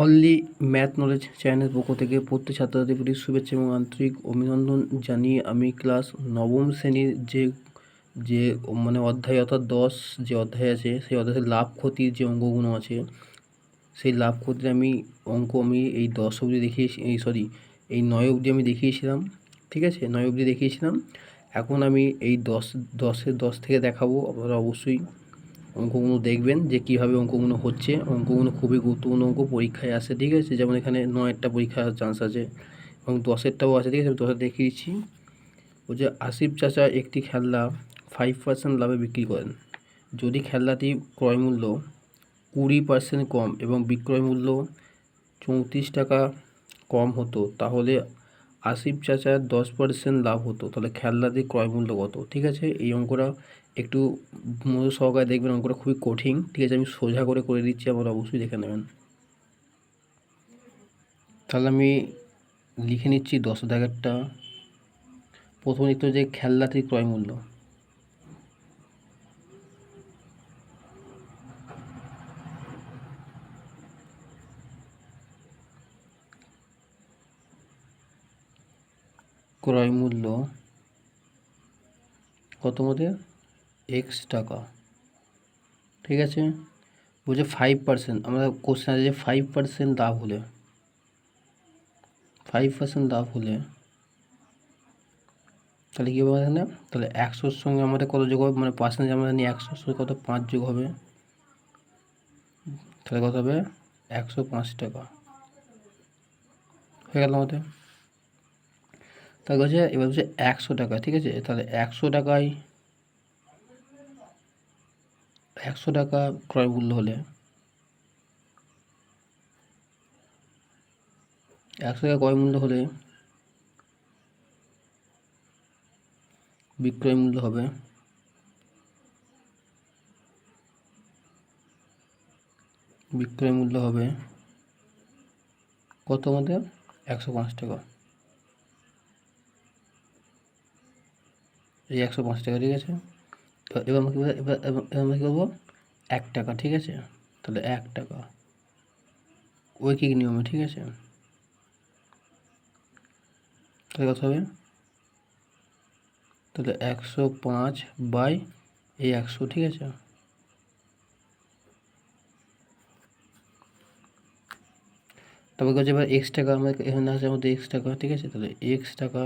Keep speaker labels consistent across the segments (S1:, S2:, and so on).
S1: Only math knowledge চ্যানেলের পক্ষ থেকে প্রত্যেক ছাত্রছাত্রীর প্রতি শুভেচ্ছা এবং আন্তরিক অভিনন্দন জানিয়ে আমি ক্লাস নবম শ্রেণীর যে মানে অধ্যায় অর্থাৎ 10 যে অধ্যায় আছে সেই অধ্যায়ের লাভ ক্ষতির যে অঙ্কগুলো আছে সেই লাভ ক্ষতির অঙ্ক আমি এই 10 অবধি দেখিয়েছি, এই 9 অবধি আমি দেখিয়েছিলাম। ঠিক আছে, 9 অবধি দেখিয়েছিলাম। এখন আমি এই 10 থেকে দেখাবো। আপনারা অবশ্যই অঙ্কগুলো দেখবেন যে কীভাবে অঙ্কগুলো হচ্ছে। অঙ্কগুলো খুবই গুরুত্বপূর্ণ অঙ্ক, পরীক্ষায় আসে। ঠিক আছে, যেমন এখানে 9-এরটা পরীক্ষার চান্স আছে এবং 10-এরটাও আছে। ঠিক আছে, আমি 10-এর দেখিয়েছি। ও যে আসিফ চাচা একটি খেলনা 5% লাভে বিক্রি করেন। যদি খেলনাটি ক্রয় মূল্য 20% কম এবং বিক্রয় মূল্য 34 টাকা কম হতো, তাহলে আসিফ চাচার 10% লাভ হতো। তাহলে খেলনাটির ক্রয় মূল্য কত? ঠিক আছে, এই অঙ্কটা একটু মনোযোগ সহকারে দেখবেন। অঙ্কটা খুবই কঠিন। ঠিক আছে, আমি সোজা করে দিচ্ছি, আপনারা অবশ্যই দেখে নেবেন। তাহলে আমি লিখে নিচ্ছি 10 দাগেরটা। প্রথম লিখতে যে খেলনাটির ক্রয় মূল্য, ক্রয় মূল্য কত মধ্যে এক্স টাকা। ঠিক আছে, বলছে 5%। আমরা কোশ্চেন আছে যে 5% লাভ হলে 5% লাভ হলে তাহলে কী হবে এখানে? তাহলে 100-র সঙ্গে আমাদের কত যোগ হবে, মানে পার্সেন্টেজ আমরা জানি 100-র সঙ্গে কত 5 যোগ হবে, তাহলে কত হবে 105 টাকা হয়ে গেল আমাদের। তাহলে হচ্ছে এবার হচ্ছে 100 টাকা। ঠিক আছে, তাহলে 100 টাকায় 100 টাকা ক্রয় মূল্য হলে 100 টাকা ক্রয় মূল্য হলে বিক্রয় মূল্য হবে কত আমাদের 105 টাকা। এই 105 টাকা। ঠিক আছে, এবার আমরা কী করবো 1 টাকা। ঠিক আছে, তাহলে 1 টাকা ঐকিক নিয়মে। ঠিক আছে, তাহলে কত হবে? তাহলে 105 বাই এই 100। ঠিক আছে, তারপর হচ্ছে এবার এক্স টাকা। আমরা এখানে আছে আমাদের এক্স টাকা। ঠিক আছে, তাহলে এক্স টাকা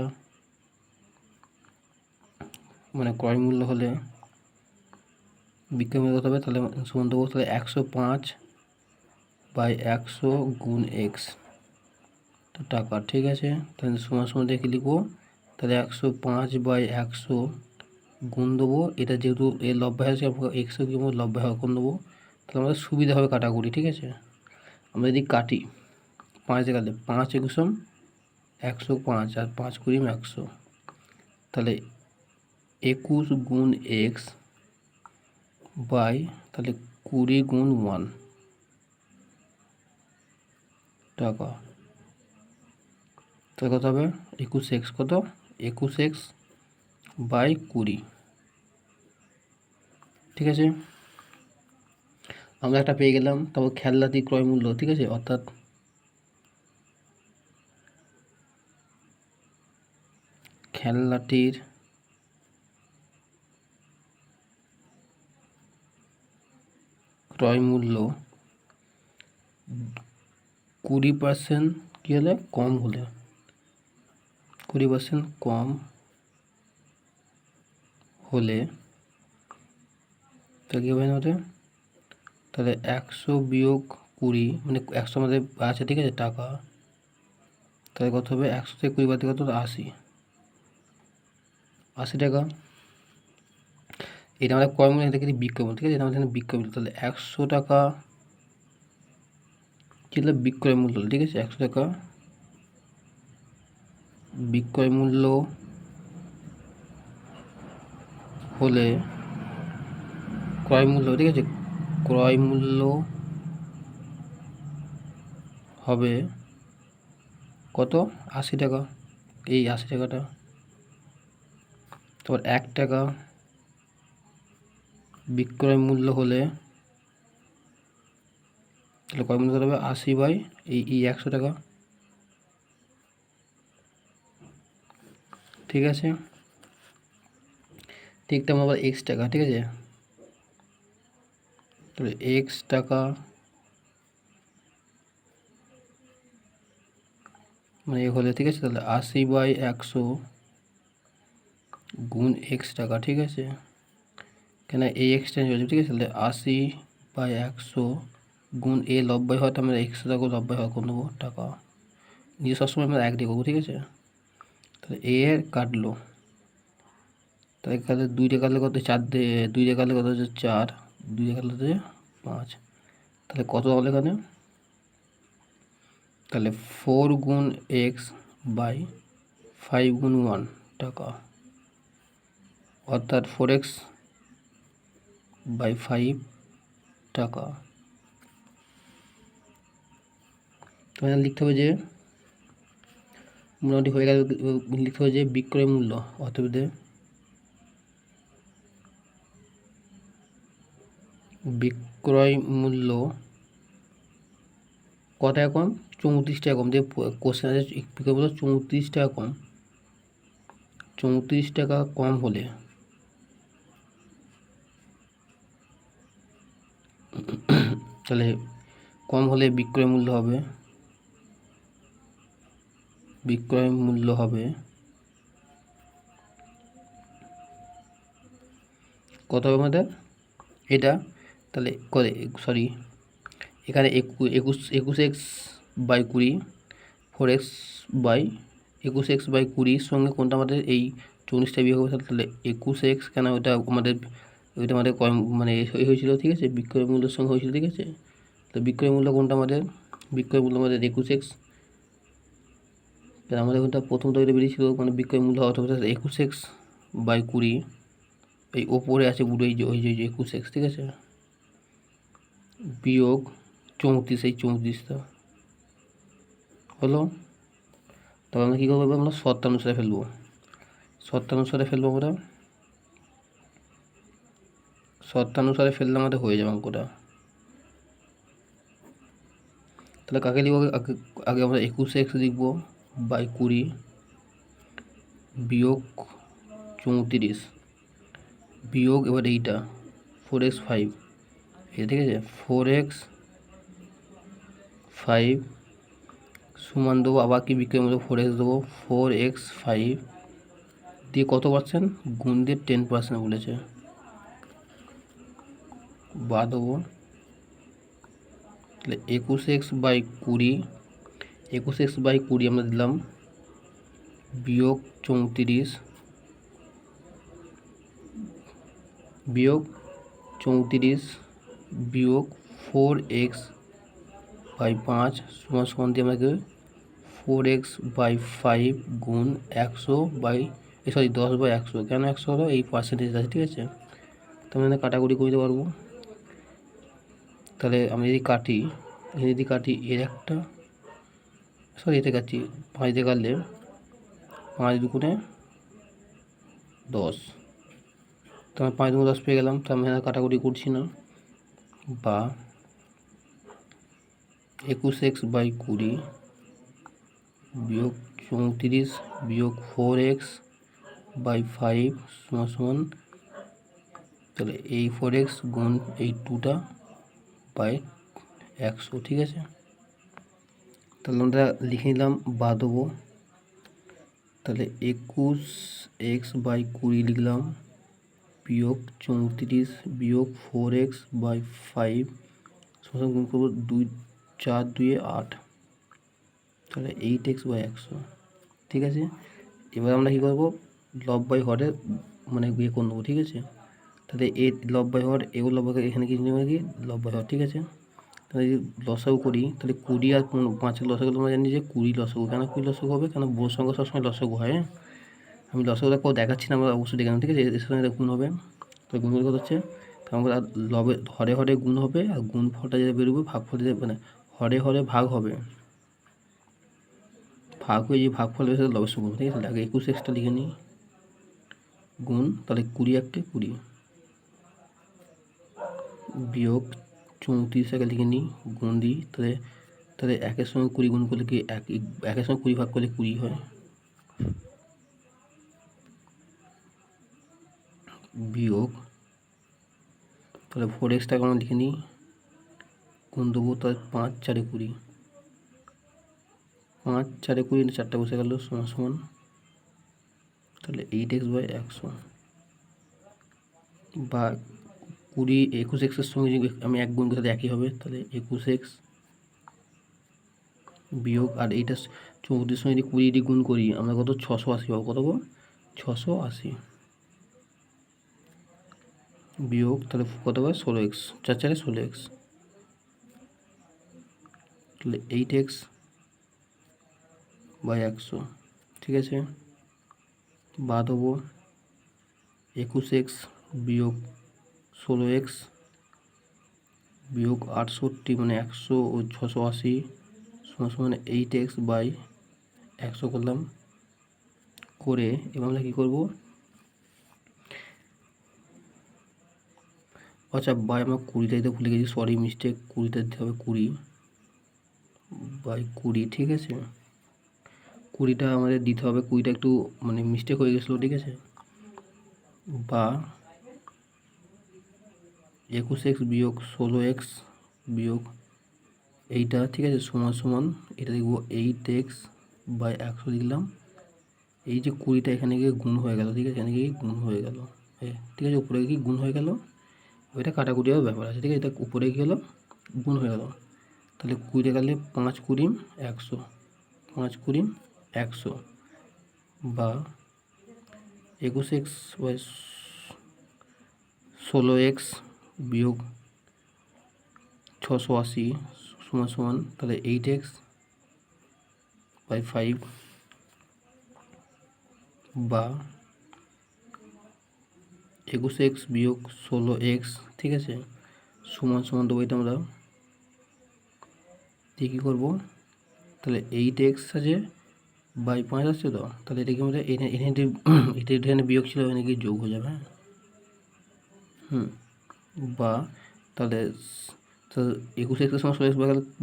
S1: মানে ক্রয় মূল্য হলে বিক্রয় মূল্য কত হবে? তাহলে সমান দেবো তাহলে 105 বাই 100 গুণ এক্স টাকা। ঠিক আছে, তাহলে সমান দেখে লিখবো। তাহলে 105 বাই 100 গুণ দেবো। এটা যেহেতু এর লব্বায় আছে, আমরা এক্সও কি আমরা লব্বায় কোণ দেবো, তাহলে আমাদের সুবিধা হবে কাটাকুটি। ঠিক আছে, আমরা যদি কাটি 5 গেলে 5 একুশম 105 আর 5 কুড়িম 100, তাহলে 21 গুণ এক্স বাই তাহলে 20 গুণ 1 টাকা। তাহলে কত হবে? 21x কত? 21x by 20। ঠিক আছে, আমরা একটা পেয়ে গেলাম। তারপর খেলনাটি ক্রয় মূল্য। ঠিক আছে, অর্থাৎ খেলনাটির ক্রয় মূল্য 20% কী হলে? কম হলে, 20% কম হলে তাহলে কী হবে আমাদের? তাহলে 100 বিয়োগ 20 মানে 100 আমাদের আছে। ঠিক আছে, টাকা। তাহলে কত হবে? 100 থেকে 20 বাদ দিয়ে কত? 80 টাকা। এটা আমাদের ক্রয় মূল্য, এটা কিন্তু বিক্রয় মূল্য। ঠিক আছে, এটা আমাদের বিক্রয় মূল্য। তাহলে 100 টাকা কী হলো? বিক্রয় মূল্য। ঠিক আছে, 100 টাকা বিক্রয় মূল্য হলে ক্রয় মূল্য। ঠিক আছে, ক্রয় মূল্য হবে কত? 80 টাকা। এই 80 টাকাটা। তারপর 1 টাকা বিক্রয় মূল্য হলে তাহলে কয় মূল্য হবে 80 বাই এই 100 টাকা, ঠিক আছে। ঠিক তেমন আবার x টাকা, ঠিক আছে। তাহলে x টাকা মানে হলে, ঠিক আছে। তাহলে 80 বাই 100 গুণ x টাকা, ঠিক আছে। কেন এই এক্সচেঞ্জ হয়েছে, ঠিক আছে। তাহলে 80 বাই 100 গুণ এ লব্বাই হয়, তো আমরা 100 টাকা লব্বাই হয় করে নেবো টাকা, নিজে সবসময় আমরা এক দিয়ে করবো, ঠিক আছে। তাহলে এ এর কাটলো, তাহলে কাটলে 2 দিয়ে কাটলে কত, 4 দিয়ে 2 দিয়ে কাটলে কত হচ্ছে 4, 2 দিয়ে কাটলে হচ্ছে 5, তাহলে কত হলো এখানে, তাহলে 4 গুণ এক্স বাই 5 গুণ 1 টাকা, অর্থাৎ 4x বাই 5 টাকা। তো এখানে লিখতে হবে যে মোটামুটি হয়ে গেল, লিখতে হবে যে বিক্রয় মূল্য, অর্থাৎ বিক্রয় মূল্য কত টাকা কম, 34 টাকা কম। যে কোশ্চেন আছে বিক্রয় মূল্য 34 টাকা কম, 34 টাকা কম হলে তাহলে কম হলে বিক্রয় মূল্য হবে কত হবে আমাদের এটা, তাহলে সরি এখানে 21x by 20, 4x by 21x by 20 সঙ্গে কোনটা আমাদের এই 34টা বিয়োগ হবে, তাহলে 21x, কেন ওইটা আমাদের কম মানে এই হয়েছিল, ঠিক আছে, বিক্রয় মূল্যের সঙ্গে হয়েছিল, ঠিক আছে। তো বিক্রয় মূল্য কোনটা আমাদের, বিক্রয় মূল্য আমাদের 21x, আমাদের ওটা প্রথম তৈরি বেরিয়েছিল, মানে বিক্রয় মূল্য অর্থাৎ 21x বাই 20, এই ওপরে আছে পুরো এই যে 21x, ঠিক আছে, বিয়োগ 34, এই 34টা হলো। তবে আমরা কী করবো, আমরা শর্তানুসারে ফেলবো, আমরা শর্তানুসারে ফেললে আমাদের হয়ে যাবে অঙ্কটা। তাহলে কাকে লিখব, আগে আমরা 21x লিখবো বাই 20 বিয়োগ 34 বিয়োগ এবার এইটা 4x 5, ঠিক আছে, 4x 5 সমান দেবো আবার কি বিক্রয় মূল্য 4x দেবো, 4x 5 দিয়ে কত পার্সেন্ট গুণ দিয়ে 10% বলেছে, বা দেবো। তাহলে 21x বাই 20 আমরা দিলাম বিয়োগ 34 বিয়োগ 4x বাই 5 সমান দিয়ে আমাকে 4x বাই 5 গুণ 100 বাই 10 বাই 100, কেন 100 হলো, এই পার্সেন্টেজ আছে, ঠিক আছে। তো আমরা কাটাকুটি করে দিতে পারবো। তাহলে আমি যদি কাটি এর একটা, এতে কাটছি 5 দিয়ে কাটলে 5 দুগুণে 10, তো আমি 5 দুগুণে 10 পেয়ে গেলাম। তো আমি এখানে কাটাকুটি করছি না, বা 21x বাই 20 বিয়োগ 34 বিয়োগ 4x বাই 5 সমান, তাহলে এই 4x গুণ এই 2টা বাই 100, ঠিক আছে। তাহলে আমরা লিখে নিলাম বা দেবো, তাহলে 21x বাই 20 লিখলাম বিয়োগ 34 বিয়োগ 4x বাই 5 সমান গুণ করবো 4 2 8, তাহলে 8x বাই 100, ঠিক আছে। এবার আমরা কী করবো, লব বাই হরে মানে ইয়ে করে নেবো, ঠিক আছে। তাহলে এ লব বাই হর, এগুলো লব বাই এখানে কিছু নেবে কি লব বাই হর, ঠিক আছে। তাহলে যদি লসাগু করি, তাহলে 20 আর 5-এর লসাগু আমরা জানি যে 20 লসাগু, কেন 20 লসাগু হবে, কেন বোর সংখ্যা সবসময় লসাগু হয়, হ্যাঁ। আমি লসাগুটা কেউ দেখাচ্ছি না, আমরা অবশ্যই দেখে নেব, ঠিক আছে। এর সঙ্গে গুণ হবে, তো গুণ কত হচ্ছে, কারণ লবে হরে গুণ হবে, আর গুণ ফলটা যেটা বেরোবে ভাগ ফল মানে হরে ভাগ হবে, ভাগ হয়ে যে ভাগ ফল বেরোবে সেটা লবের সঙ্গে, ঠিক আছে। আগে 21xটা লিখে নিই গুণ, তাহলে 20 একটা 20 বিয়োগ 34 আগে লিখে নিই, গুণ দিই, তাহলে তাহলে 1-এর সঙ্গে 20 গুণ করলে কি 1-এর সঙ্গে 20 ভাগ করলে 20 হয়, বিয়োগ, তাহলে 4xটাকে আমরা লিখে নিই, গুণ দেবো, তাহলে 5-4 20, 5-4 20, 4টা বসে গেল, সমান সমান, তাহলে 8x/100, বা 21xের সঙ্গে যদি আমি 1 গুণ করি তাহলে একই হবে, তাহলে 21x বিয়োগ, আর এইটা 34 সঙ্গে যদি 20 গুণ করি আমরা কত 680 পাবো, কত পাবো 680, বিয়োগ, তাহলে কত পাবো 16x, 4-4 16x, তাহলে 8x/100, ঠিক আছে, বাদ হবো 21x বিয়োগ 16x বিয়োগ 68, মানে 100 ও 680 সমান 8x/100 করলাম, করে এবার আমরা কী করবো, আচ্ছা বাই আমরা 20টা দিতে ভুলে গেছি, সরি মিস্টেক, 20টা দিতে হবে, 20/20, ঠিক আছে, 20টা আমাদের দিতে হবে, 20টা একটু মানে মিস্টেক হয়ে গেছিলো, ঠিক আছে, বা 21x বিয়োগ 16x বিয়োগ এইটা, ঠিক আছে, সমান সমান, এটা লিখবো 8x/100 লিখলাম, এই যে 20টা এখানে গিয়ে গুণ হয়ে গেল, ঠিক আছে, এখানে গিয়ে গুণ হয়ে গেল, ঠিক আছে, উপরে গিয়ে গুণ হয়ে গেল, এটা কাটাকুটিও ব্যাপার আছে, ঠিক আছে, এটা উপরে গিয়ে গেলো গুণ হয়ে গেল, তাহলে 20 গেলে 5×20=100, 5×20=100, বা 21x/16x বিয়োগ 680 সমান সমান, তাহলে 8x/5, বা 21x বিয়োগ 16x, ঠিক আছে, সমান সমান দেবো, এটা আমরা কী করবো, তাহলে 8x আছে বাই 5 আসছে, তো তাহলে এটাকে আমরা এখানে বিয়োগ ছিল, এখানে কি যোগ হয়ে যাবে, হ্যাঁ, বা তাহলে 21x এর সঙ্গে 16x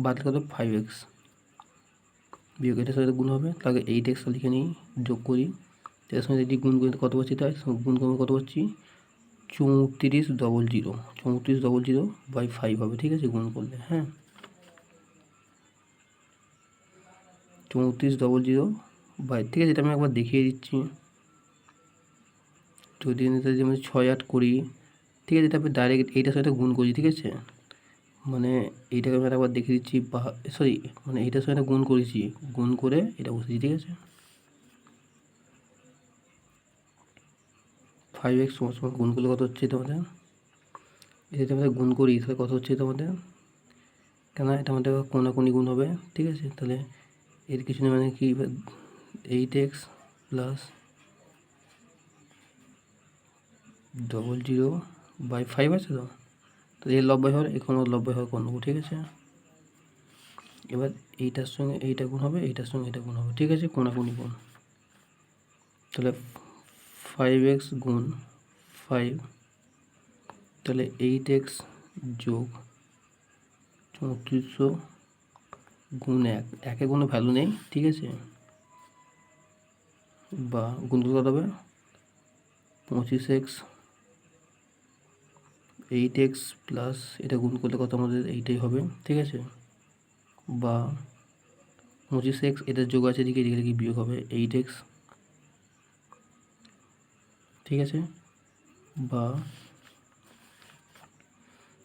S1: বাদ করলে 5x বিয়োগ এটার সাথে গুণ হবে, তাহলে 8x লিখে নিই, যোগ করি, এটার সঙ্গে যদি গুণ করি কত পাচ্ছি, তাই গুণ করবো কত পাচ্ছি 3400/5 হবে, ঠিক আছে, গুণ করলে, হ্যাঁ, 3400/, ঠিক আছে, এটা আমি একবার দেখিয়ে দিচ্ছি, যদি আমি 6-8 করি, ঠিক আছে, এটা আমি ডাইরেক্ট এইটার সাথে গুণ করি, ঠিক আছে, মানে এইটাকে আমি একবার দেখিয়ে দিচ্ছি, বা সরি মানে এইটার সাথে গুণ করেছি, গুণ করে এটা বসেছি, ঠিক আছে, 5x সমান গুণ করলে কত হচ্ছে, এটা আমাদের এটা আমাদের গুণ করি, তাহলে কত হচ্ছে এটা আমাদের, কেন এটা আমাদের কোনাকুনি গুণ হবে, ঠিক আছে, তাহলে এর কিছু নেই, মানে কি 8x প্লাস 00/5 আছে, তো এর লব্বাই হওয়ার এখন লব্বাই হওয়ার কোন নেবো, ঠিক আছে, এবার এইটার সঙ্গে এইটা গুণ হবে, এইটার সঙ্গে এটা গুণ হবে, ঠিক আছে, কোনাকুনি গুণ, তাহলে 5x গুণ 5, তাহলে 8x যোগ 3400 গুণ 1, একে কোনো ভ্যালু নেই, ঠিক আছে, বা গুণ করতে কত হবে 25x, 8x প্লাস এটা গুণ করলে কত আমাদের এইটাই হবে, ঠিক আছে, বা 25x এটার যোগ আছে, এদিকে এদিকে কি বিয়োগ হবে 8x, ঠিক আছে, বা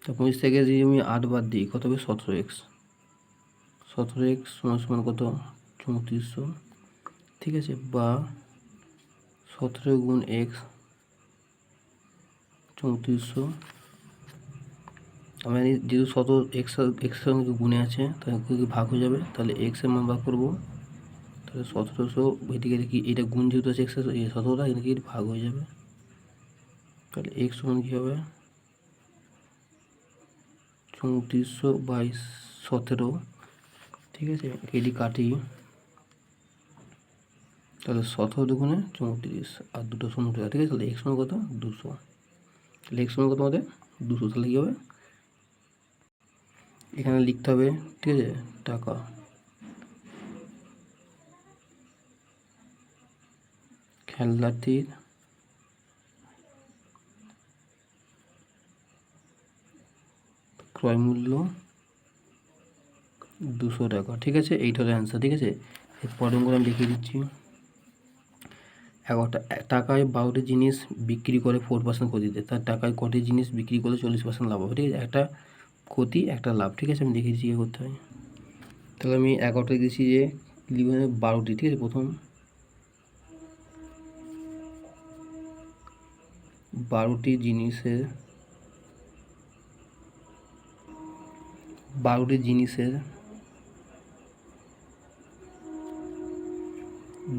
S1: 25 থেকে যদি আমি 8 বাদ দিই কত হবে 17x, 17x সমান কত 3400, ঠিক আছে, বা 17 গুণ x 3400, আমি যেহেতু 17x সঙ্গে গুণে আছে তাহলে ভাগ হয়ে যাবে, তাহলে x এর মান ভাগ করবো, তাহলে 1700 এদিকে দেখি এটা গুণ যেহেতু আছে x 17টা এদিকে ভাগ হয়ে যাবে, তাহলে x সমান কী হবে 3400/17, ঠিক আছে, এটি কাটি, তাহলে 17 দুগুণে 34 আর দুটো 0 উঠে, ঠিক আছে, তাহলে x সমান কত 200, তাহলে x সমান কত আমাদের 200, তাহলে কী হবে এখানে লিখতে হবে, ঠিক আছে, টাকা। খেলনাটির ক্রয় মূল্য 200 টাকা, ঠিক আছে। এইটা হলো অ্যান্সার, ঠিক আছে। পরের করে আমি লিখে দিচ্ছি। 11 টাকায় 12টি জিনিস বিক্রি করে 4% ক্ষতিতে, তার টাকায় কটি জিনিস বিক্রি করলে 40% লাভ হবে, ঠিক আছে। একটা ক্ষতি একটা লাভ, ঠিক আছে। আমি লিখে দিচ্ছি কী করতে হয়। তাহলে আমি 11টা দিয়েছি যে 12টি, ঠিক আছে। প্রথম 12টি জিনিসের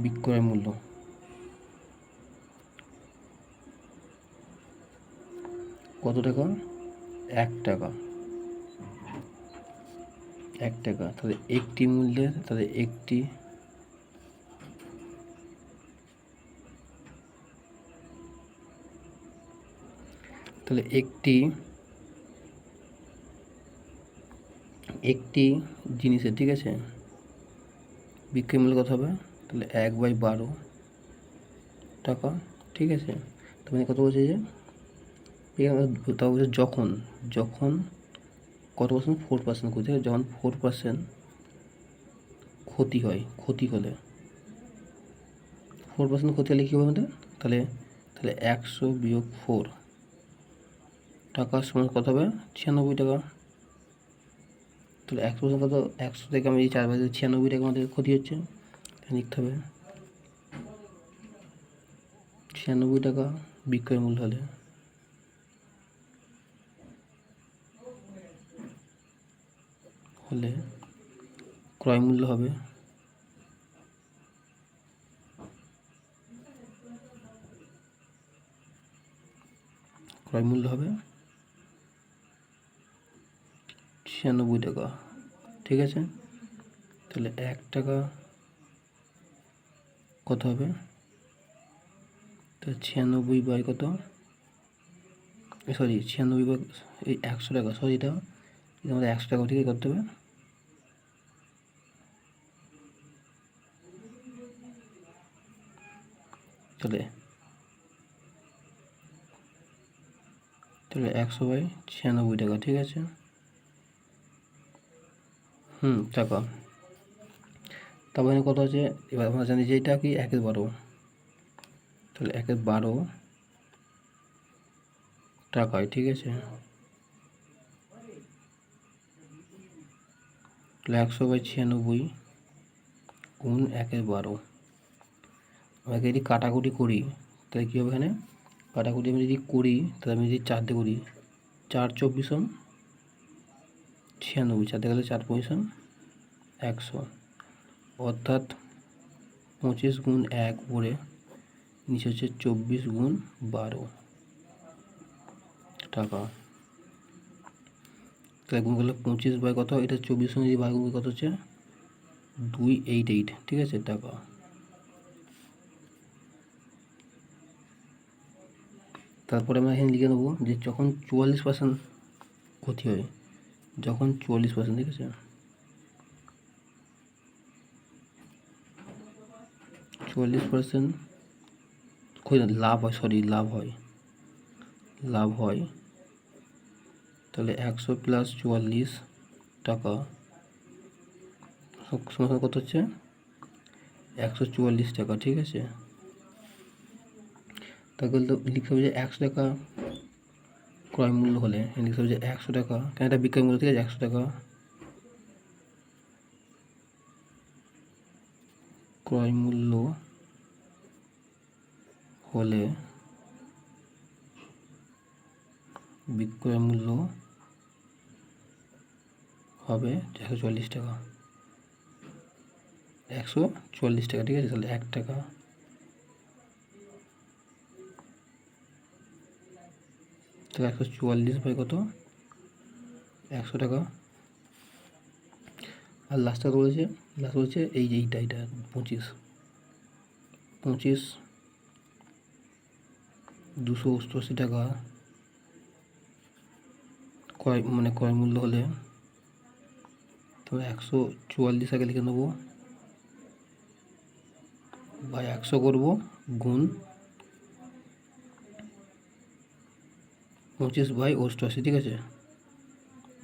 S1: বিক্রয় মূল্য কত টাকা? 1 টাকা। 1 টাকা। তাহলে একটি মূল্যের, তাহলে একটি একটি জিনিসের, ঠিক আছে, বিক্রয় মূল্য কত হবে? তাহলে 1/12 টাকা, ঠিক আছে। তুমি কত বলছে যে তা বলছে যখন কত পার্সেন্ট? 4% ক্ষতি হয়। যখন 4% ক্ষতি হয়, ক্ষতি হলে 4% ক্ষতি হলে কী হবে আমাদের? তাহলে 100 বিয়োগ 4 টাকা সমান কত হবে? 96 টাকা। তাহলে 100% কত? 100 থেকে আমি এই 4/2 96 টাকা আমাদের ক্ষতি হচ্ছে, লিখতে হবে 96 টাকা বিক্রয় মূল্য হলে ক্রয় মূল্য হবে ক্রয় মূল্য হবে 96 টাকা, ঠিক আছে। তাহলে 1 টাকা কত হবে? তাহলে 96 বাই কত? সরি 96 বাই এই 100 টাকা, সরি এটা আমাদের 100 টাকা থেকে করতে হবে। তাহলে 100/96 টাকা, ঠিক আছে। টাকা। তারপরে কত আছে? এবার আমরা জানি যে এটা কি 1/12, তাহলে 1/12 টাকায়, ঠিক আছে। তাহলে 100/96 গুণ 1/12। আমরা যদি কাটাকুটি করি তাহলে কী হবে? এখানে কাটাকুটি আমি যদি করি তাহলে আমি যদি 4 দিয়ে করি, 4 × 24 = 96, 4 দিয়ে গেলে 4 × 5 = 100, অর্থাৎ 25 গুণ 1 করে নিচে হচ্ছে 24 গুণ 12 টাকা। তাহলে গুণ করলে 25 বাই কত? এটা 24 সঙ্গে যদি ভাগ করি কত হচ্ছে? 288, ঠিক আছে, টাকা। তারপরে আমরা এখানে লিখে নেবো যে যখন 44% ক্ষতি হয়, যখন 44%, ঠিক আছে, 44% লাভ হয়, সরি লাভ হয়, তাহলে 100 + 44 টাকা সমান কত হচ্ছে? 144 টাকা, ঠিক আছে। তাহলে লিখতে হবে যে 100 টাকা ক্রয় মূল্য হলে লিখতে হবে যে 100 টাকা, কেন এটা বিক্রয় মূল্য, ঠিক আছে। 100 টাকা ক্রয় মূল্য হলে বিক্রয় মূল্য হবে 140 টাকা, 140 টাকা, ঠিক আছে। তাহলে 1 টাকা তাহলে 144 বাই কত? 100 টাকা। আর লাস্টটা বলেছে এই যে এইটা 25 288 টাকা ক্রয় মূল্য হলে তাহলে 144 আগে লিখে নেবো, বা 100 করবো গুণ 25/88, ঠিক আছে,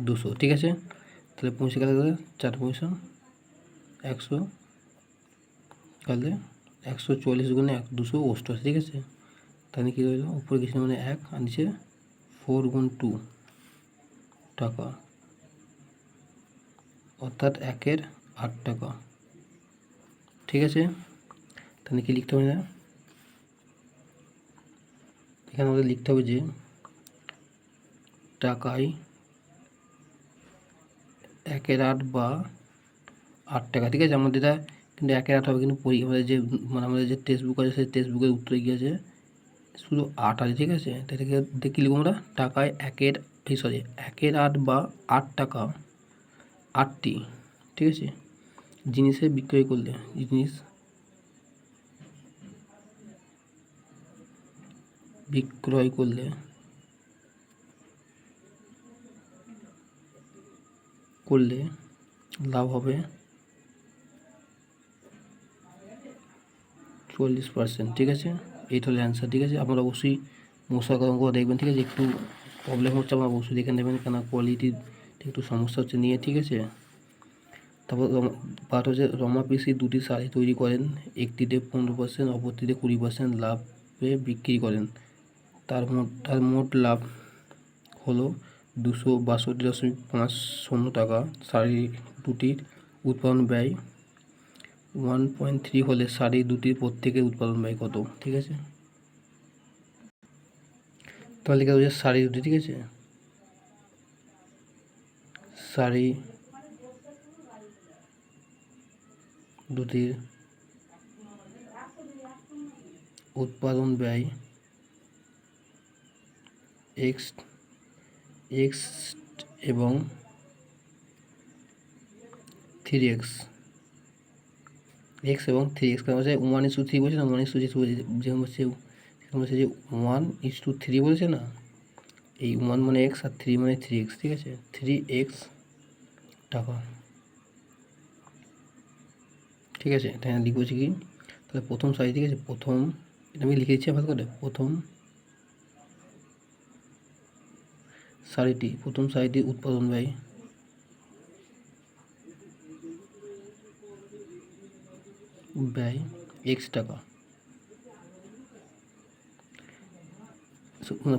S1: 200, ঠিক আছে। তাহলে 25 কালে 4 পয়সা 100 কালে 144 গুণে 288, ঠিক আছে। তাহলে কী রইল, উপরে কিছু মানে 1 আর নিচে 4 গুণ 2 টাকা, অর্থাৎ 1-এর 8 টাকা, ঠিক আছে। তাহলে কি লিখতে হবে না, এখানে আমাদের লিখতে হবে যে টাকায় 1-এর 8 বা 8 টাকা, ঠিক আছে। আমাদের এটা কিন্তু 1-এর 8 হবে, কিন্তু আমাদের যে মানে আমাদের যে টেক্সট বুক আছে সেই টেক্সট বুকের উত্তরে গিয়ে আছে শুধু 8 আছে, ঠিক আছে। তাহলে কী লিখবো আমরা, টাকায় 1-এর 8 বা 8 টাকা 8টি, ঠিক আছে, জিনিসে বিক্রয় করলে, জিনিস বিক্রয় করলে লাভ হবে 40%, ঠিক আছে। এইটা হলো অ্যান্সার, ঠিক আছে। আপনারা অবশ্যই মশলা কলঙ্ক দেখবেন, ঠিক আছে। একটু প্রবলেম হচ্ছে আপনারা অবশ্যই দেখে নেবেন, কেন কোয়ালিটির একটু সমস্যা হচ্ছে নিয়ে, ঠিক আছে। তারপর পার্ট হচ্ছে রমা পিসি 2টি শাড়ি তৈরি করেন, একটিতে 15%, অপরটিতে 20% লাভে বিক্রি করেন। তার মোট লাভ হলো 262.50 টাকা। শাড়ি দুটির উৎপাদন ব্যয় 1.3 হলে শাড়ি দুটির প্রত্যেকের উৎপাদন ব্যয় কত, ঠিক আছে। তাহলে লেখা হচ্ছে শাড়ি দুটি, ঠিক আছে, শাড়ি দুটির উৎপাদন ব্যয় এক্স এবং 3x, কারণ হচ্ছে 1:3 বলছে না, 1:3 যেমন হচ্ছে যে 1:3 বলেছে না, এই 1 মানে x আর 3 মানে 3x, ঠিক আছে, 3x টাকা, ঠিক আছে। তাই লিখবো কি, তাহলে প্রথম সারি, ঠিক আছে, প্রথম এটা আমি লিখে দিচ্ছি ভালো করে, প্রথম সারিটি উৎপাদন ব্যয় x টাকা,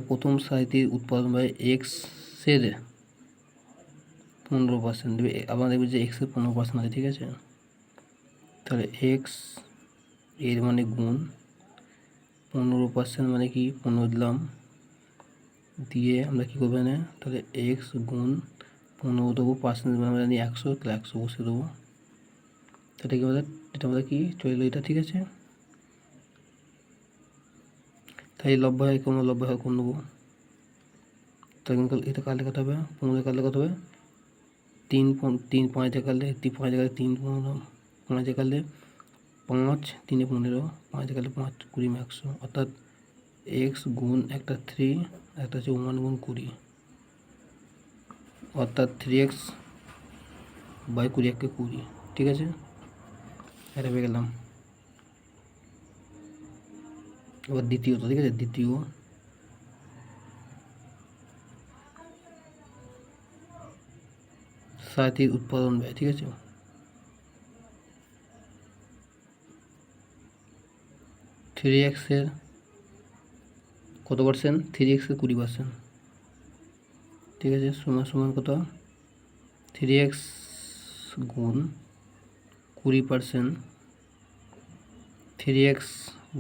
S1: প্রথম সারিটির উৎপাদন ব্যয় x-এর 15% দেবে, আবার দেখবে যে x-এর 15% আছে, ঠিক আছে। তাহলে x এর মানে গুণ 15% মানে কি 15 দিলাম, দিয়ে আমরা কী করবো না, তাহলে x গুণ 15 দেবো, পার্সেন্ট আমরা জানি 100, তাহলে 100 বসে দেবো। তাহলে কি আমাদের এটা আমাদের কি চলে এলো, এটা, ঠিক আছে। তাই লব্ধ হয় কোন নেবো, তাহলে এটা কাটলে কত হবে, 15 কাটলে কত হবে, 3 5 কাটলে 5 কাটলে 3 5 কাটলে 5 3 15, 5 কাটলে 5 20 100, অর্থাৎ x গুণ একটা 3, একটা হচ্ছে 1 গুণ 20, অর্থাৎ 3x বাই 20, 1 কে 20, ঠিক আছে। এটা পেয়ে গেলাম। এবার দ্বিতীয়ত, ঠিক আছে, দ্বিতীয় সাথী উৎপাদন ব্যয়, ঠিক আছে, 3x এর কত পার্সেন্ট, 3x এর 20%, ঠিক আছে, সমান কত, 3x গুণ 20%, 3x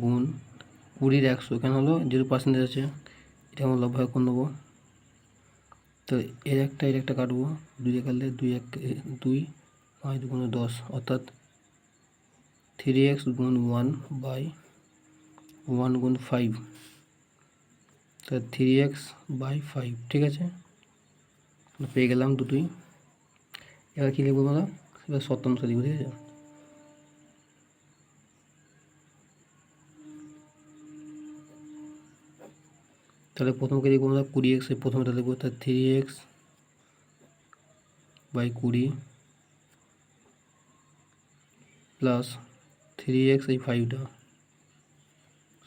S1: গুণ 20-র 100, কেন হলো যেহেতু পার্সেন্টেজ আছে, এটা আমরা লব্ধ করে নেবো। তো এর একটা কাটবো, 2 কাটলে 2 5 2 10, অর্থাৎ 3x গুণ 1 বাই 1 গুণ 5, তো 3x বাই 5, ঠিক আছে, পেয়ে গেলাম দুটোই। এবার কী লিখবো আমরা, এবার শতাংশ লিখবো, ঠিক আছে। তাহলে প্রথমকে লিখবো আমরা 20x, প্রথমটা লিখবো, তাহলে 3x বাই 20 প্লাস 3x এই 5টা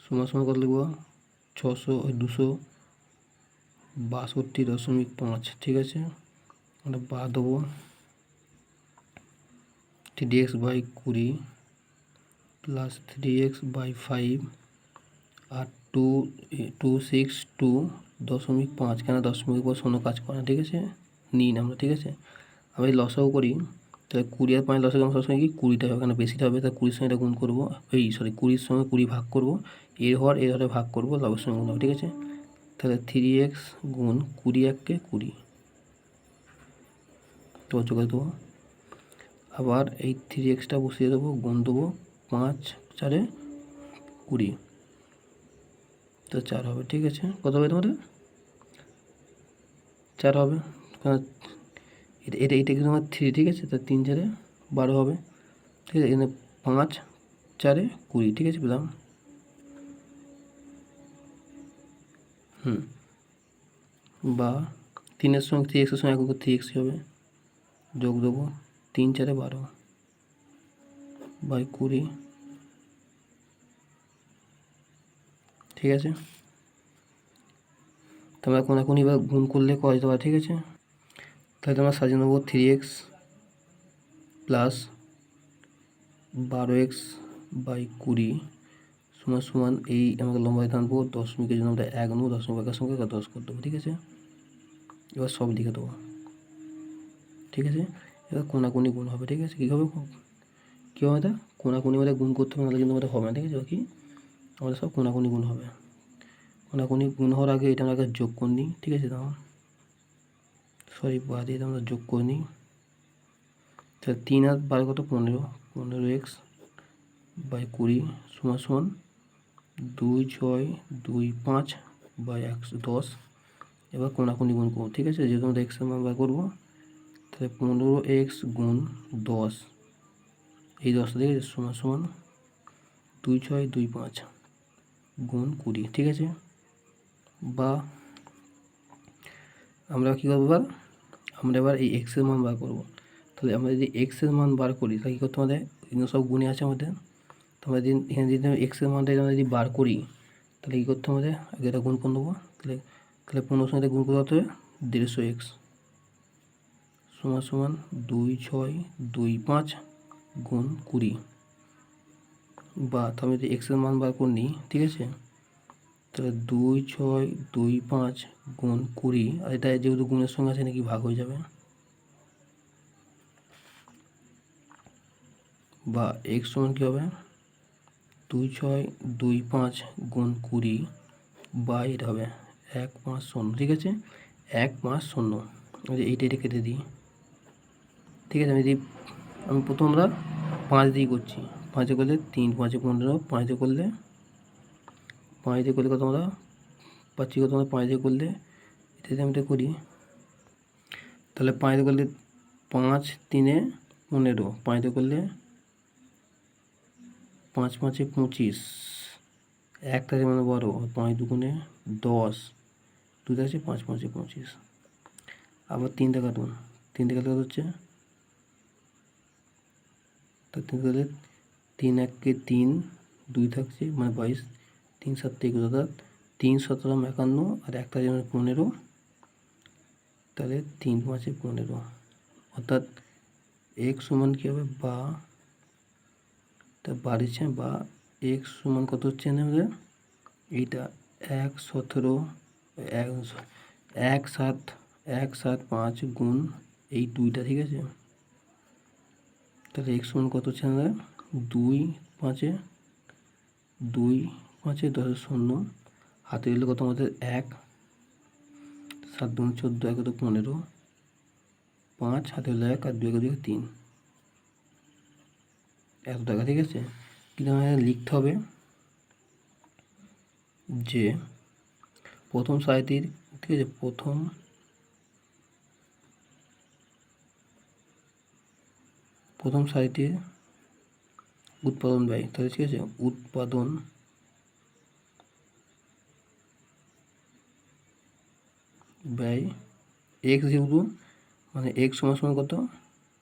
S1: সমান সমান কত লিখব 262.5, ঠিক আছে। আমরা বাদ দেবো 3x/20 প্লাস 3x/5 আর 262.5, কেন দশমিকের পর 0 কাজ করে না, ঠিক আছে, নিই না আমরা, ঠিক আছে। আমি লসাও করি, তাহলে 20 আর 5 লসাগু সবসময় কি 20টা হবে, কেন বেশিটা হবে, তাহলে 20 সঙ্গে এটা গুণ করবো, 20 সঙ্গে 20 ভাগ করবো, এর হরে ভাগ করবো, লবের সঙ্গে গুণ হবে, ঠিক আছে। তাহলে 3x গুণ 20 1 20 তো যোগ দেবো, আবার এই 3xটা বসিয়ে দেবো, গুণ দেবো, 5 4 20, তো 4 হবে, ঠিক আছে। কত হবে তোমাদের 4 হবে, কারণ এটা কিন্তু আমার 3, ঠিক আছে, তা 3 4 12 হবে, ঠিক আছে। এখানে 5 4 20, ঠিক আছে, পেলাম। বা 3-এর সঙ্গে 3x-এর সঙ্গে 3x হবে, যোগ দেবো 3 4 12 বাই 20, ঠিক আছে। তোমরা কোনাকুনি বা গুণ করলে করা যেতে পারে, ঠিক আছে। তাহলে তোমরা সাজিয়ে নেবো 3x প্লাস 12x/20 সমান সমান এই আমাকে লম্বায় টানবো, দশমিকের জন্য আমরা 1 নেবো, দশমিক একের সঙ্গে 10 করে দেবো, ঠিক আছে। এবার সব লিখে দেবো, ঠিক আছে। এবার কোনাকুনি গুণ হবে, ঠিক আছে। কী হবে এটা কোনাকুনি আমাদের গুণ করতে হবে, নাহলে কিন্তু আমাদের হবে না, ঠিক আছে। বাকি আমাদের সব কোনাকুনি গুণ হবে। কোনাকুনি গুণ হওয়ার আগে এটা আমরা যোগ করে নিই, ঠিক আছে। বাদে এটা আমরা যোগ করে নিই, তাহলে 3 আর 12 কত 15x/20 সমান সমান 2625/10। এবার কোনাকুনি গুণ করবো, ঠিক আছে, যেহেতু আমরা এক্সের মান বার করবো, তাহলে 15x গুণ 10, এই 10টা থেকে সমান সমান 2625 গুণ 20, ঠিক আছে। বা আমরা কী করবো এবার, আমরা এবার এই এক্সের মান বার করবো। তাহলে আমরা যদি এক্সের মান বার করি, তাহলে কী করতে আমাদের, এগুলো সব গুণে আছে আমাদের, তোমরা যদি এখানে যদি এক্সের মানটা আমরা যদি বার করি, তাহলে কী করতে আমাদের আগে এটা গুণ করে নেবো, তাহলে 15 সঙ্গে গুণ করতে হবে 150x সমান সমান 2625 গুণ 20। বা আমি যদি এক্সের মান বার করে নিই, ঠিক আছে, তাহলে 2625 গুণ 20, আর এটা যেহেতু গুণের সঙ্গে আছে নাকি ভাগ হয়ে যাবে, বা এক্স সমান কী হবে 2625 গুণ 20 বা এটা হবে 150, ঠিক আছে, 150। এইটা কেটে দিই, ঠিক আছে। আমি প্রথম আমরা 5 দিয়ে করছি, 5 করলে 3 5 15, 5 দিয়ে করলে কত আমরা পাচ্ছি, কত আমরা 5 দিয়ে করলে, এটাতে আমি এটা করি, তাহলে 5 দিয়ে করলে 5 3 15, 5 দিয়ে করলে 5 5 25, 1 থাকে মানে 12, 5 2 10, 2 আছে 5 5 25, আবার 3 দিয়ে কাটুন, 3 দিয়ে কাটলে কত হচ্ছে, তা 3 কাটলে 3 1 3, 2 থাকছে মানে 22, 3 7 21, অর্থাৎ 3 17 51, আর 1 থাকে মানে 15, তাহলে 3 5 15, অর্থাৎ x সমান কী হবে, বা তা বাড়িছে, বা x সমান কত হচ্ছে না আমাদের, এইটা 1 17 1 গুণ এই 2টা, ঠিক আছে। তাহলে x সমান কত হচ্ছে আমাদের 2 5 10 0, হাতে গেলে কত আমাদের 1 7 2 14, 1 15, 5 হাতে গেলে 1 আর 2 2 3, এত টাকা, ঠিক আছে। কিন্তু আমাদের লিখতে হবে যে প্রথম সারিটির, ঠিক আছে, প্রথম সারিটির উৎপাদন ব্যয়, তাহলে ঠিক আছে, উৎপাদন ব্যয় x, যেহেতু মানে x সমান সমান কত,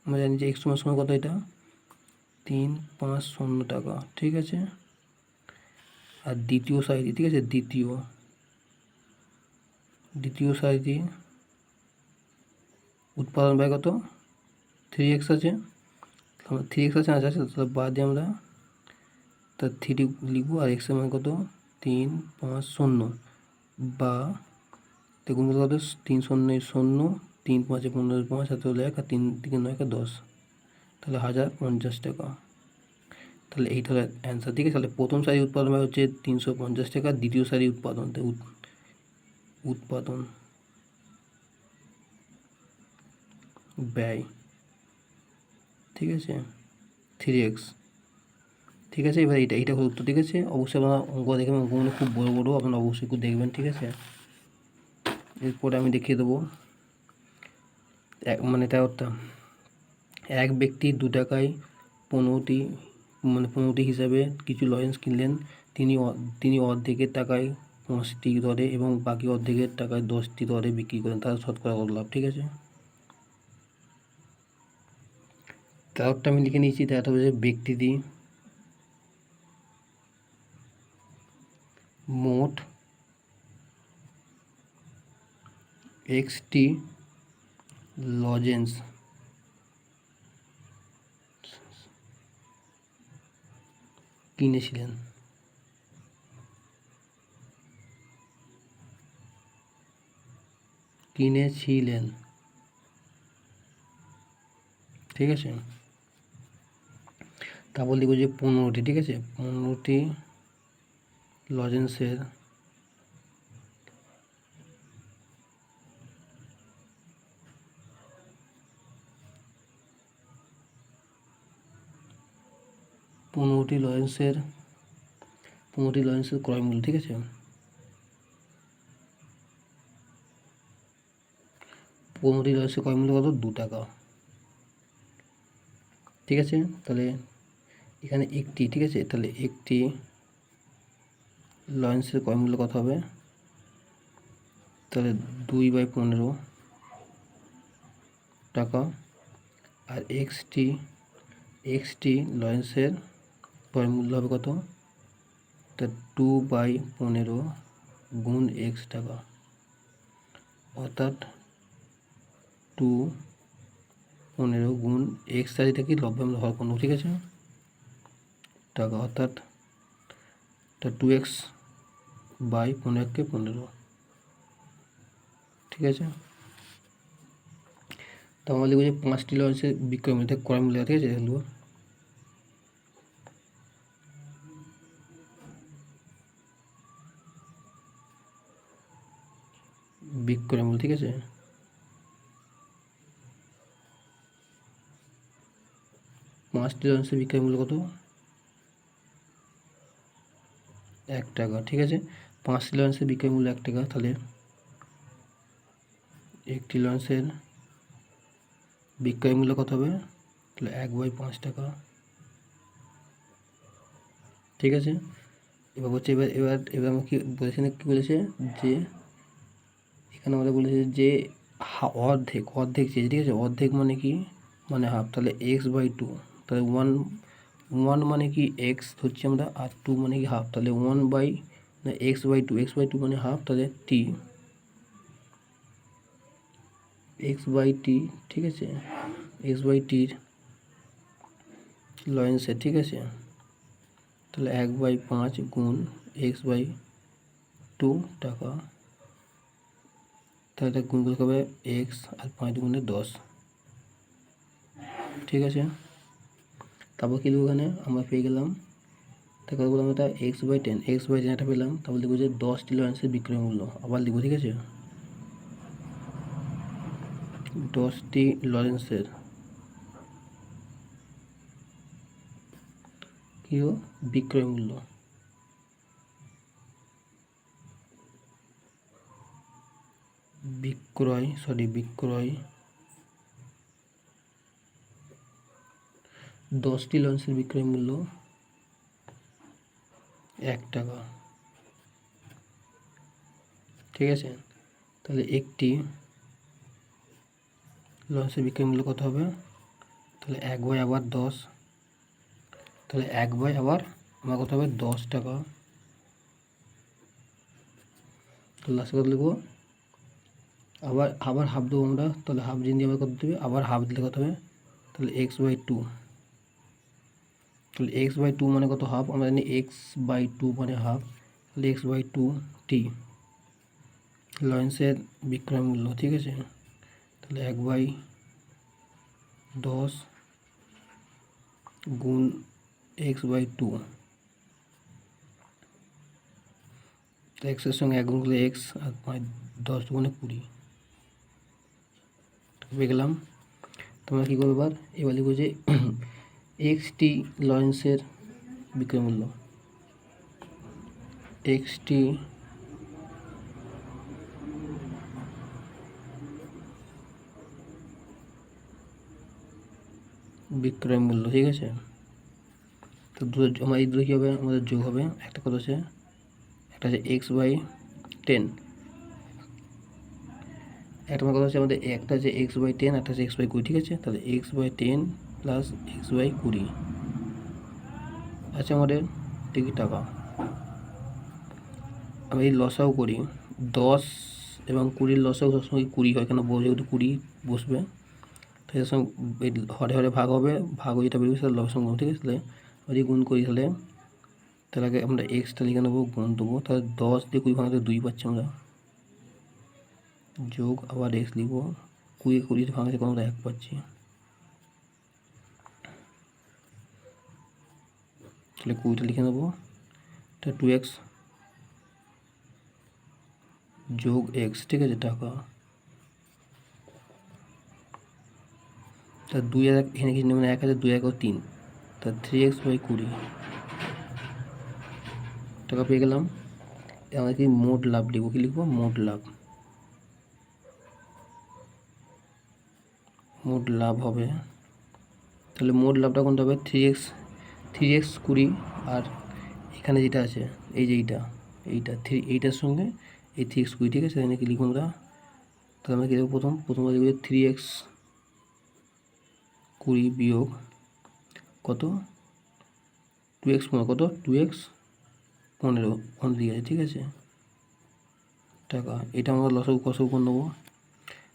S1: আমরা জানি যে x সমান সমান কত, এটা 3550 টাকা, ঠিক আছে। আর দ্বিতীয় সাইজে, ঠিক আছে, দ্বিতীয় সাইজে উৎপাদন ব্যয় কত? 3x আছে, 3x আছে, আচ্ছা তাহলে বাদ দিয়ে আমরা তার 3 লিখবো, আর এক্সের মান কত? 350, বা দেখুন কত, 3 শূন্য 0, 3 5 15 5, 7 হলো 1, আর 3 দিকে 9 কে 10, তাহলে 1050 টাকা। তাহলে এইটা হলো অ্যান্সার, ঠিক আছে। তাহলে প্রথম সারি উৎপাদন ব্যয় হচ্ছে 350 টাকা, দ্বিতীয় সারি উৎপাদন ব্যয়, ঠিক আছে, 3x, ঠিক আছে। এবার এইটা হলো উত্তর, ঠিক আছে। অবশ্যই আপনারা অঙ্ক দেখবেন, অঙ্কগুলো খুব বড় বড়, আপনারা অবশ্যই একটু দেখবেন, ঠিক আছে। এরপরে আমি দেখিয়ে দেবো মানে তেরোটা। এক ব্যক্তি 2 টাকায় 15টি হিসাবে কিছু লজেন্স কিনলেন। তিনি অর্ধেকের টাকায় 5টি দরে এবং বাকি অর্ধেকের টাকায় 10টি দরে বিক্রি করেন, তার শতকরা কত লাভ, ঠিক আছে। তেরোটা আমি লিখে নিয়েছি। তেরোটা হচ্ছে ব্যক্তিটি মোট XT লজেন্স কিনেছিলেন, ঠিক আছে। তারপর লিখব যে 15টি, ঠিক আছে, 15টি লজেন্সের ক্রয় মূল্য, ঠিক আছে। 15টি লজেন্সের ক্রয় মূল্য কত? 2 টাকা, ঠিক আছে। তাহলে এখানে একটি, ঠিক আছে, তাহলে একটি লজেন্সের ক্রয় মূল্য কত হবে? তাহলে 2/15 টাকা। আর এক্সটি লজেন্সের ক্রয় মূল্য হবে কত? তা 2/15 গুণ x টাকা, অর্থাৎ 2/15 গুণ x সারি থেকে লব্ধ আমরা হর করবো, ঠিক আছে, টাকা, অর্থাৎ 2x/15 ঠিক আছে। তো আমরা লিখব যে 5টি লজেন্সের বিক্রয় মূল্য থেকে ক্রয় মূল্য, ঠিক আছে, লিখব বিক্রয় মূল্য, ঠিক আছে। 5টি লজেন্সের বিক্রয় মূল্য কত? 1 টাকা, ঠিক আছে। 5টি লজেন্সের বিক্রয় মূল্য 1 টাকা, তাহলে একটি লজেন্সের বিক্রয় মূল্য কত হবে? তাহলে 1/5 টাকা, ঠিক আছে। এবার হচ্ছে এবার আমাকে কি বলেছে, না কি বলেছে, যে এখানে আমাদের বলেছে যে অর্ধেক চেয়েছে, ঠিক আছে। অর্ধেক মানে কি, মানে হাফ, তাহলে x/2, তাহলে 1 মানে কি এক্স ধরছি আমরা, আর 2 মানে কি হাফ, তাহলে x/2 মানে হাফ, তাহলে x/t, ঠিক আছে, x/tর লজেন্সের, ঠিক আছে, তাহলে 1/5 গুণ x/2 টাকা, তাহলে এটা গুণ করতে হবে x, আর 5 দুগুণে 10, ঠিক আছে। তারপর কি লিখব, এখানে আমরা পেয়ে গেলাম, তারপর বললাম এটা x/10 এটা পেলাম। তারপর লিখব যে 10টি লজেন্সের বিক্রয় মূল্য, আবার লিখব, ঠিক আছে, 10টি লজেন্সের কি বিক্রয় মূল্য, বিক্রয় 10টি লজেন্সের বিক্রয় মূল্য 1 টাকা, ঠিক আছে। তাহলে একটি লজেন্সের বিক্রয় মূল্য কত হবে? তাহলে 1/10 তাহলে 1 বাই আবার আমার কত হবে 10 টাকা। তাহলে লাস্টে কত লিখবো, আবার আবার হাফ দেবো আমরা, তাহলে হাফ দিয়ে আবার কত দেবে, আবার হাফ দিলে কত হবে, তাহলে x/2। তাহলে x/2 মানে কত, হাফ। আমরা জানি x/2 মানে হাফ, তাহলে x/2 টি লরেন্সের বিক্রয় মূল্য। ঠিক আছে, তাহলে 1/10 গুণ x/2, তো এক্সের সঙ্গে 1 গুণ করলে x, আর 10 গুণে 20 পেয়ে গেলাম। তোমরা কী করবে, এবার লিখবো যে এক্সটি লরেন্সের বিক্রয় মূল্য, এক্সটি বিক্রয় মূল্য। ঠিক আছে, তো দুটো আমার এই দুটো কী হবে, আমাদের যোগ হবে। একটা কত আছে, একটা আছে x/10, একটা আমার কথা হচ্ছে আমাদের, একটা আছে x/10, একটা আছে x/20। ঠিক আছে, তাহলে x/10 প্লাস x/20 আছে আমাদের দেখি টাকা। আমি এই লসাও করি, 10 এবং 20 লসাও সবসময় 20 হয়, কেন যেহেতু 20 বসবে, তাই এর সঙ্গে হরে হরে ভাগ হবে, ভাগ যেটা বেরোবে সেটা লবের সঙ্গে। ঠিক আছে, তাহলে যদি গুণ করি তাহলে আগে আমরা এক্সটা লিখে নেবো, গুণ দেবো, তাহলে 10 দিয়ে 20 ভাঙাতে 2 পাচ্ছি আমরা, যোগ আবার এক্স লিখবো, 20 ভাঙাতে আমরা 1 পাচ্ছি। তাহলে 20টা লিখে নেবো, তাহলে 2x যোগ এক্স। ঠিক আছে, টাকা। তা 2 আর এখানে কিছু নেই, মানে 1 আছে, 2 1 3, তা 3x/20 টাকা পেয়ে গেলাম। আমরা কি মোট লাভ লিখবো, কি লিখবো, মোট লাভ। মোট লাভ হবে, তাহলে মোট লাভটা কোনটা হবে, 3x 20, আর এখানে যেটা আছে এই যে এইটা এইটার সঙ্গে এই 3x20। ঠিক আছে, এখানে কি লিখবো আমরা, তাহলে আমরা কী লিখবো, প্রথম লিখবো 3x20 বিয়োগ কত, 2x15, কত 2x15 দিয়ে আছে। ঠিক আছে, টাকা। এটা আমরা লসাগু করে নেবো,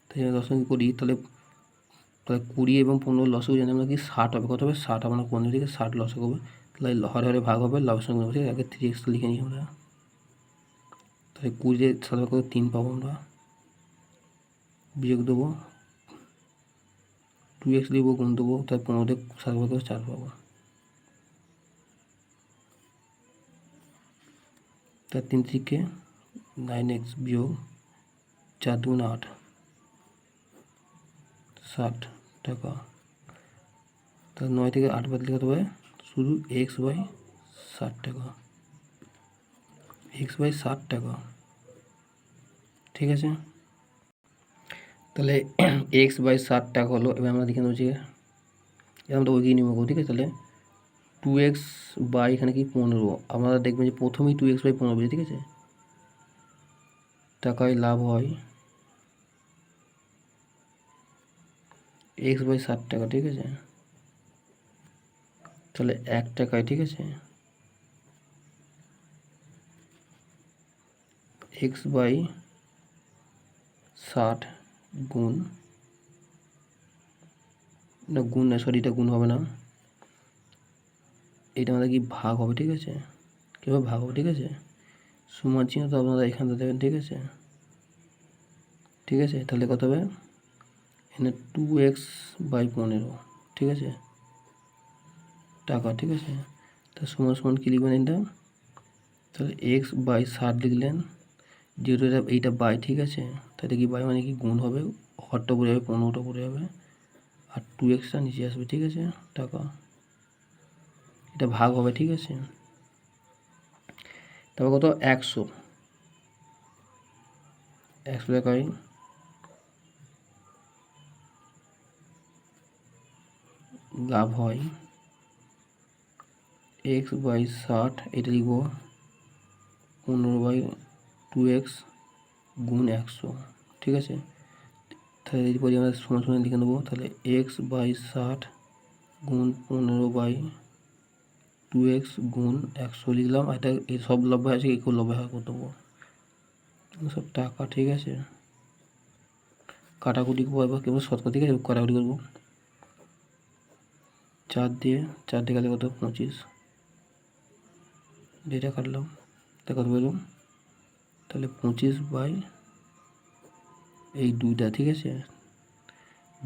S1: তাই লসাগু করি, তাহলে 20 এবং 15 লসাগু জানি আমরা কি 60 হবে, কত হবে 60, আমরা 15 থেকে 60 লসাগু হবে, তাহলে হরে হরে ভাগ হবে, লাভের সঙ্গে হবে। ঠিক আছে, আগে 3x লিখে নিই আমরা, তাহলে 20 সাথে কত 3 পাবো আমরা, বিয়োগ দেবো, 2x লিখবো, গুণ দেবো, তাই 15 সাথে কত 4 পাবো, তার 3 থেকে 9x বিয়োগ 4 2 8, 60 টাকা। তাহলে 9 থেকে 8 বাদ দিলে কত হবে, শুধু x/60 টাকা, x/60 টাকা। ঠিক আছে, তাহলে x/60 টাকা হলো। এবার আমরা দেখে নেবো যে আমরা ওইদিকে নেবো। ঠিক আছে, তাহলে 2x বাই এখানে কি 15, আপনারা দেখবেন যে প্রথমেই 2x/15। ঠিক আছে, টাকায় লাভ হয় x/60 টাকা। ঠিক আছে, তাহলে 1 টাকায়, ঠিক আছে, x/60 গুণ, না গুণ না, সরি এটা গুণ হবে না, এটা আমাদের কি ভাগ হবে। ঠিক আছে, কীভাবে ভাগ হবে, ঠিক আছে, সমান চিহ্ন তো আপনারা এখানে দেবেন। ঠিক আছে, ঠিক আছে, তাহলে কত হবে, এখানে 2x/15। ঠিক আছে, টাকা। ঠিক আছে, তা সমান সমান কী লিখবেন এটা, তাহলে x/60 লিখলেন, যেহেতু এইটা বাই। ঠিক আছে, তাহলে কি বাই মানে কি গুণ হবে, হরটা পড়ে যাবে, 15টা পড়ে যাবে, আর 2xটা নিচে আসবে। ঠিক আছে, টাকা। এটা ভাগ হবে। ঠিক আছে, তারপর কত, 100 টাকায় লাভ হয় x/60, এটা লিখব 15/2x গুণ 100। ঠিক আছে, তাহলে এরপরে আমরা সমান সমান লিখে নেবো, তাহলে x/60 গুণ 15/2x 2x গুণ 100 লিখলাম, এটা এই সব লব্ধ আছে একেও লব্ধ করে দেবো, সব টাকা। ঠিক আছে, কাটাকুটি করবো এবার কেবল শতকরা। ঠিক আছে, কাটাকুটি করবো 4 দিয়ে কাটলে কত 25, যেটা কাটলাম তা কত পেলাম, তাহলে 25 বাই এই 2টা। ঠিক আছে,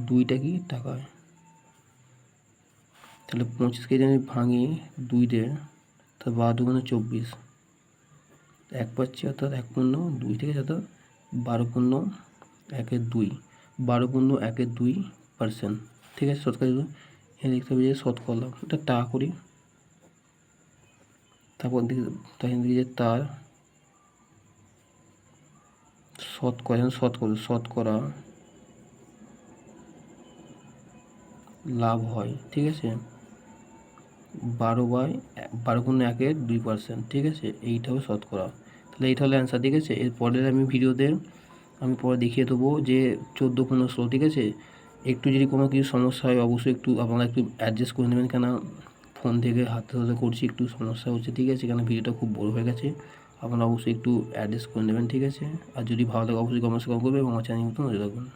S1: 2টা কি টাকায়, তাহলে 25কে যদি আমি ভাঙি 2 দিয়ে, তাহলে 12 দুগুণে 24, 1 পাচ্ছি, অর্থাৎ 1/2, ঠিক আছে, অর্থাৎ 12/1-2, 12/1-2%। ঠিক আছে, শতকরা দিল। এখানে লিখতে হবে যে শতকরা, এটা টাকা করি। তারপর দেখি যে তার শতকরা লাভ হয়। ঠিক আছে, 12/1-2%। ঠিক আছে, এইটা হবে শতকরা। তাহলে এইটা হলো অ্যান্সার। ঠিক আছে, এরপরের আমি ভিডিওতে আমি পরে দেখিয়ে দেবো যে 14-15-16। ঠিক আছে, একটু যদি কোনো কিছু সমস্যা হয় অবশ্যই একটু আপনারা একটু অ্যাডজাস্ট করে নেবেন, কেন ফোন থেকে হাতে হাতে করছি, একটু সমস্যা হচ্ছে। ঠিক আছে, কেন ভিডিওটা খুব বড় হয়ে গেছে, আপনারা অবশ্যই একটু অ্যাডজাস্ট করে নেবেন। ঠিক আছে, আর যদি ভালো লাগে অবশ্যই কমেন্টস করবেন এবং আমার চ্যানেল নতুন নজর রাখবেন।